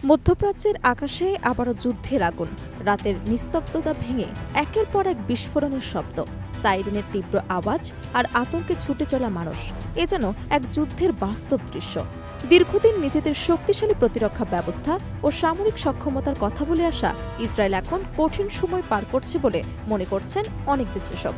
মধ্যপ্রাচ্যের আকাশে আবারও যুদ্ধের আগুন। রাতের নিস্তব্ধতা ভেঙে একের পর এক বিস্ফোরণের শব্দ, সাইরেনের তীব্র আওয়াজ আর আতঙ্কে ছুটে চলা মানুষ। এ যেন এক যুদ্ধের বাস্তব দৃশ্য। দীর্ঘদিন নিজেদের শক্তিশালী প্রতিরক্ষা ব্যবস্থা ও সামরিক সক্ষমতার কথা বলে আসা ইসরায়েল এখন কঠিন সময় পার করছে বলে মনে করছেন অনেক বিশ্লেষক।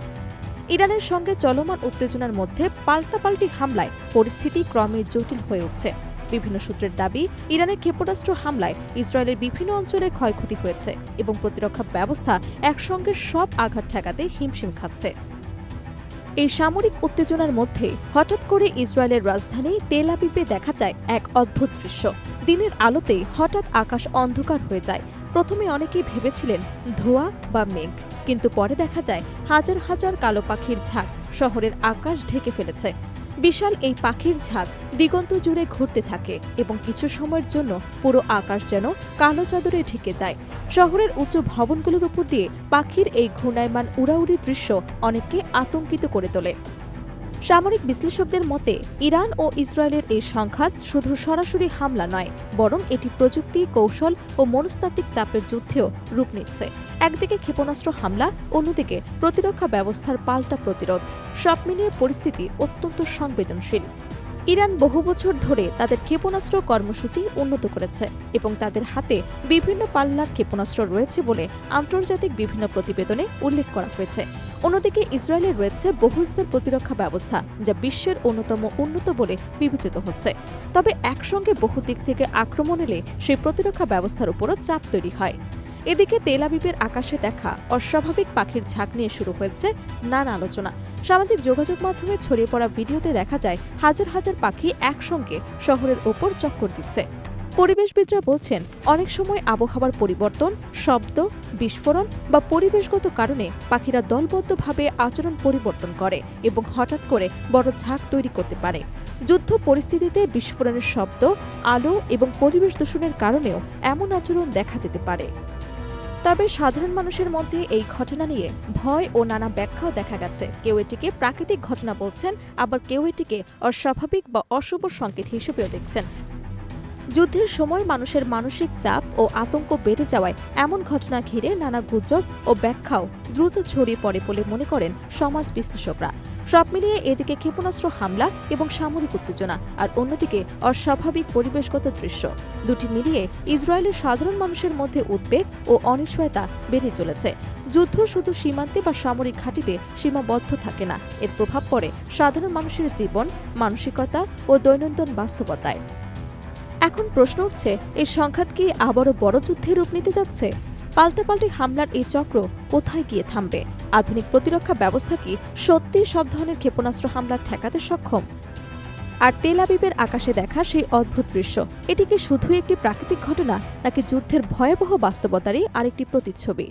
ইরানের সঙ্গে চলমান উত্তেজনার মধ্যে পাল্টাপাল্টি হামলায় পরিস্থিতি ক্রমে জটিল হয়ে উঠছে। বিভিন্ন সূত্রের দাবি, ইরানের ক্ষেপণাস্ত্র হামলায় ইসরায়েলের বিভিন্ন অঞ্চলে ক্ষয়ক্ষতি হয়েছে এবং প্রতিরক্ষা ব্যবস্থা একসঙ্গে সব আঘাত ঠেকাতে হিমশিম খাচ্ছে। এই সামরিক উত্তেজনার মধ্যে হঠাৎ করে ইসরায়েলের রাজধানী তেল আবিবে দেখা যায় এক অদ্ভুত দৃশ্য। দিনের আলোতে হঠাৎ আকাশ অন্ধকার হয়ে যায়। প্রথমে অনেকেই ভেবেছিলেন ধোঁয়া বা মেঘ, কিন্তু পরে দেখা যায় হাজার হাজার কালো পাখির ঝাঁক শহরের আকাশ ঢেকে ফেলেছে। বিশাল এই পাখির ঝাঁক দিগন্ত জুড়ে ঘুরতে থাকে এবং কিছু সময়ের জন্য পুরো আকাশ যেন কালো চাদরে ঢেকে যায়। শহরের উঁচু ভবনগুলোর উপর দিয়ে পাখির এই ঘূর্ণায়মান উড়াউড়ি দৃশ্য অনেককে আতঙ্কিত করে তোলে। সামরিক বিশ্লেষকদের মতে, ইরান ও ইসরায়েলের এই সংঘাত শুধু সরাসরি হামলা নয়, বরং এটি প্রযুক্তি, কৌশল ও মনস্তাত্ত্বিক চাপের যুদ্ধেও রূপ নিচ্ছে। একদিকে ক্ষেপণাস্ত্র হামলা, অন্যদিকে প্রতিরক্ষা ব্যবস্থার পাল্টা প্রতিরোধ। সব মিলিয়ে পরিস্থিতি অত্যন্ত সংবেদনশীল। ইরান বহু বছর ধরে তাদের ক্ষেপণাস্ত্র কর্মসূচি উন্নত করেছে এবং তাদের হাতে বিভিন্ন পাল্লার ক্ষেপণাস্ত্র রয়েছে বলে আন্তর্জাতিক বিভিন্ন প্রতিবেদনে উল্লেখ করা হয়েছে। অন্যদিকে ইসরায়েলের রয়েছে বহুস্তর প্রতিরক্ষা ব্যবস্থা, যা বিশ্বের অন্যতম উন্নত বলে বিবেচিত হচ্ছে। তবে একসঙ্গে বহু দিক থেকে আক্রমণ এলে সেই প্রতিরক্ষা ব্যবস্থার উপরও চাপ তৈরি হয়। এদিকে তেল আবিবের আকাশে দেখা অস্বাভাবিক পাখির ঝাঁক নিয়ে শুরু হয়েছে নানা আলোচনা। সামাজিক যোগাযোগ মাধ্যমে ছড়িয়ে পড়া ভিডিওতে দেখা যায় হাজার হাজার পাখি একসঙ্গে শহরের ওপর চক্কর দিচ্ছে। পরিবেশবিদরা বলছেন, অনেক সময় আবহাওয়ার পরিবর্তন, শব্দ, বিস্ফোরণ বা পরিবেশগত কারণে পাখিরা দলবদ্ধভাবে আচরণ পরিবর্তন করে এবং হঠাৎ করে বড় ঝাঁক তৈরি করতে পারে। যুদ্ধ পরিস্থিতিতে বিস্ফোরণের শব্দ, আলো এবং পরিবেশ দূষণের কারণেও এমন আচরণ দেখা যেতে পারে। তবে সাধারণ মানুষের মধ্যে এই ঘটনা নিয়ে ভয় ও নানা ব্যাখ্যাও দেখা গেছে। কেউ এটিকে প্রাকৃতিক ঘটনা বলছেন, আবার কেউ এটিকে অস্বাভাবিক বা অশুভ সংকেত হিসেবেও দেখছেন। যুদ্ধের সময় মানুষের মানসিক চাপ ও আতঙ্ক বেড়ে যাওয়ায় এমন ঘটনা ঘিরে নানা গুজব ও ব্যাখ্যাও দ্রুত ছড়িয়ে পড়ে বলে মনে করেন সমাজ বিশ্লেষকরা। সব মিলিয়ে এদিকে ক্ষেপণাস্ত্র হামলা এবং সামরিক উত্তেজনা, আর অন্যদিকে অস্বাভাবিক পরিবেশগত দৃশ্য, দুটি মিলিয়ে ইসরায়েলের সাধারণ মানুষের মধ্যে উদ্বেগ ও অনিশ্চয়তা বেড়ে চলেছে। যুদ্ধ শুধু সীমান্তে বা সামরিক ঘাঁটিতে সীমাবদ্ধ থাকে না, এর প্রভাব পড়ে সাধারণ মানুষের জীবন, মানসিকতা ও দৈনন্দিন বাস্তবতায়। এখন প্রশ্ন উঠছে, এই সংঘাত কি আবারও বড় যুদ্ধের রূপ নিতে যাচ্ছে? পাল্টাপাল্টি হামলার এই চক্র কোথায় গিয়ে থামবে? আধুনিক প্রতিরক্ষা ব্যবস্থা কি সত্যি সব ধরনের ক্ষেপণাস্ত্র হামলা ঠেকাতে সক্ষম? আর তেল আবিবের আকাশে দেখা সেই অদ্ভুত দৃশ্য, এটি কি শুধুই একটি প্রাকৃতিক ঘটনা, নাকি যুদ্ধের ভয়াবহ বাস্তবতারই আরেকটি প্রতিচ্ছবি?